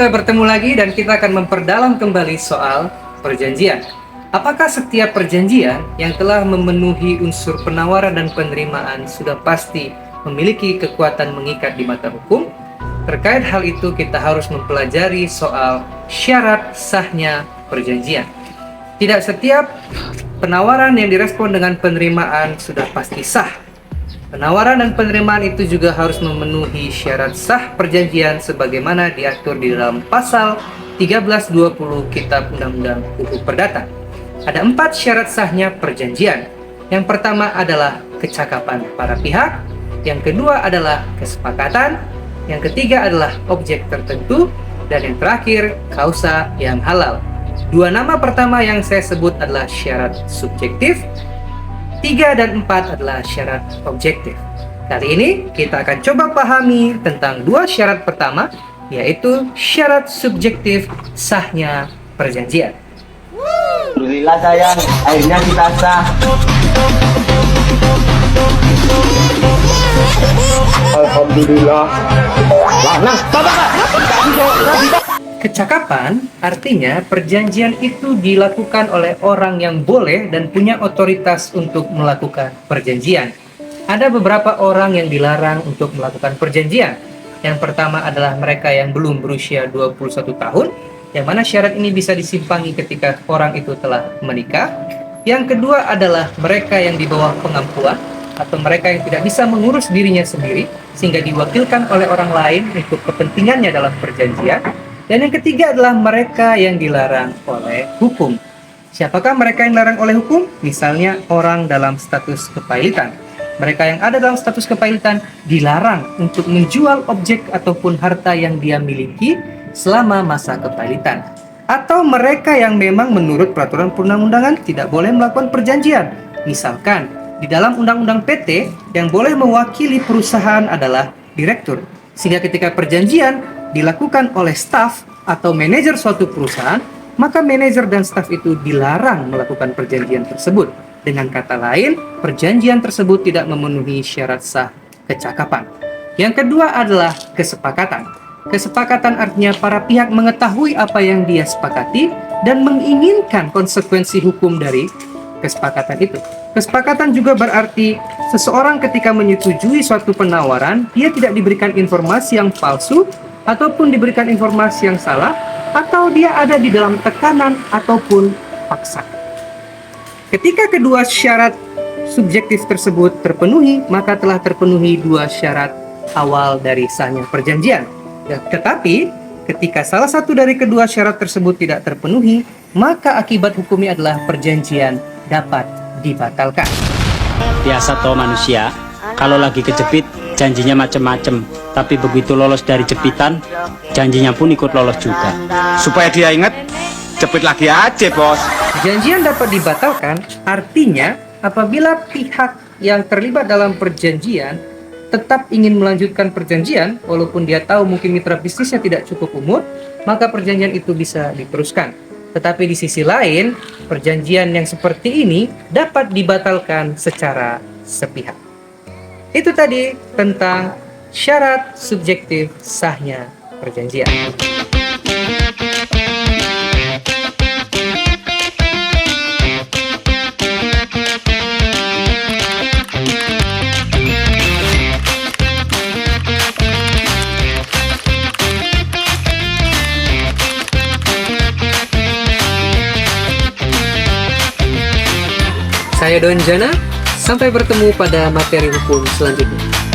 kita bertemu lagi dan kita akan memperdalam kembali soal perjanjian. Apakah setiap perjanjian yang telah memenuhi unsur penawaran dan penerimaan sudah pasti memiliki kekuatan mengikat di mata hukum? Terkait hal itu kita harus mempelajari soal syarat sahnya perjanjian. Tidak setiap penawaran yang direspon dengan penerimaan sudah pasti sah. Penawaran dan penerimaan itu juga harus memenuhi syarat sah perjanjian sebagaimana diatur di dalam pasal 1320 Kitab Undang-Undang Hukum Perdata. Ada 4 syarat sahnya perjanjian. Yang pertama adalah kecakapan para pihak, yang kedua adalah kesepakatan, yang ketiga adalah objek tertentu, dan yang terakhir kausa yang halal. 2 nama pertama yang saya sebut adalah syarat subjektif, 3 dan 4 adalah syarat objektif. Kali ini kita akan coba pahami tentang 2 syarat pertama, yaitu syarat subjektif sahnya perjanjian. Alhamdulillah sayang, akhirnya kita sah. Alhamdulillah. Kecakapan artinya perjanjian itu dilakukan oleh orang yang boleh dan punya otoritas untuk melakukan perjanjian. Ada beberapa orang yang dilarang untuk melakukan perjanjian. Yang pertama adalah mereka yang belum berusia 21 tahun, yang mana syarat ini bisa disimpangi ketika orang itu telah menikah. Yang kedua adalah mereka yang di bawah pengampuan, atau mereka yang tidak bisa mengurus dirinya sendiri, sehingga diwakilkan oleh orang lain untuk kepentingannya dalam perjanjian. Dan yang ketiga adalah mereka yang dilarang oleh hukum. Siapakah mereka yang dilarang oleh hukum? Misalnya orang dalam status kepailitan. Mereka yang ada dalam status kepailitan dilarang untuk menjual objek ataupun harta yang dia miliki selama masa kepailitan. Atau mereka yang memang menurut peraturan perundang-undangan tidak boleh melakukan perjanjian. Misalkan di dalam Undang-Undang PT yang boleh mewakili perusahaan adalah direktur. Sehingga ketika perjanjian dilakukan oleh staf atau manajer suatu perusahaan, maka manajer dan staf itu dilarang melakukan perjanjian tersebut. Dengan kata lain, perjanjian tersebut tidak memenuhi syarat sah kecakapan. Yang kedua adalah kesepakatan. Kesepakatan artinya para pihak mengetahui apa yang dia sepakati dan menginginkan konsekuensi hukum dari kesepakatan itu. Kesepakatan juga berarti seseorang ketika menyetujui suatu penawaran, dia tidak diberikan informasi yang palsu ataupun diberikan informasi yang salah, atau dia ada di dalam tekanan ataupun paksa. Ketika kedua syarat subjektif tersebut terpenuhi, maka telah terpenuhi 2 syarat awal dari sahnya perjanjian. Tetapi ketika salah satu dari kedua syarat tersebut tidak terpenuhi, maka akibat hukumnya adalah perjanjian dapat dibatalkan. Biasa toh manusia, kalau lagi kejepit janjinya macem-macem, tapi begitu lolos dari jepitan, janjinya pun ikut lolos juga. Supaya dia ingat, jepit lagi aja bos. Perjanjian dapat dibatalkan artinya apabila pihak yang terlibat dalam perjanjian tetap ingin melanjutkan perjanjian, walaupun dia tahu mungkin mitra bisnisnya tidak cukup umur, maka perjanjian itu bisa diteruskan. Tetapi di sisi lain, perjanjian yang seperti ini dapat dibatalkan secara sepihak. Itu tadi tentang syarat subjektif sahnya perjanjian. Saya Don Jana, sampai bertemu pada materi hukum selanjutnya.